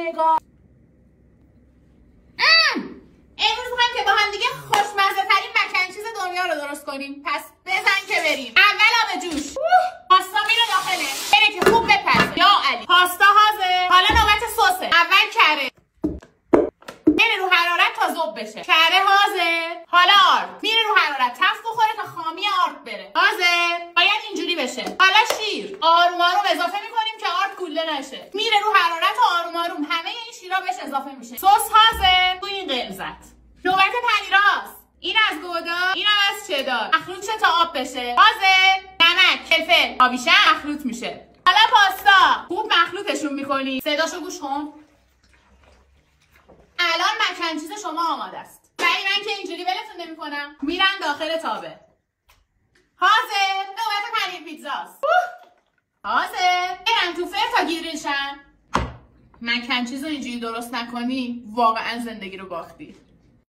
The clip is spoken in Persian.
نگاه. امروز میخوایم که با هم دیگه خوشمزه ترین مکن چیز دنیا رو درست کنیم. پس بزن که بریم. اول آب جوش. پاستا میره داخله. بره که خوب بپزه. یا علی. پاستا حاضر. حالا نوبت سسه. اول کره. میره رو حرارت تا ذوب بشه. کره حاضر. حالا آرد. میره رو حرارت تف بخوره تا خامی آرد بره. حاضر. باید اینجوری بشه. حالا شیر. آروم آروم اضافه میکنیم که آرد کوله نشه. میره رو حرارت آروم آروم همه این شیرا بهش اضافه میشه. سس حاضر. تو این قلزت. نوبت پنیراست. این از گودا، اینم از چدار. مخلوط شه تا آب بشه. حاضر. نمک، فلفل، آبیشه مخلوط میشه. حالا پاستا. خوب مخلوطشون میکنی. صداشو گوش کن. الان مکن چیز شما آماده است. ولی من که اینجوری ولتون نمیکنم. میرن داخل تابه. حاضر. نوبت پنیر پیتزاست. حاضر. برن تو فر تا گریل شن. مکن چیز رو اینجوری درست نکنی واقعا زندگی رو باختی.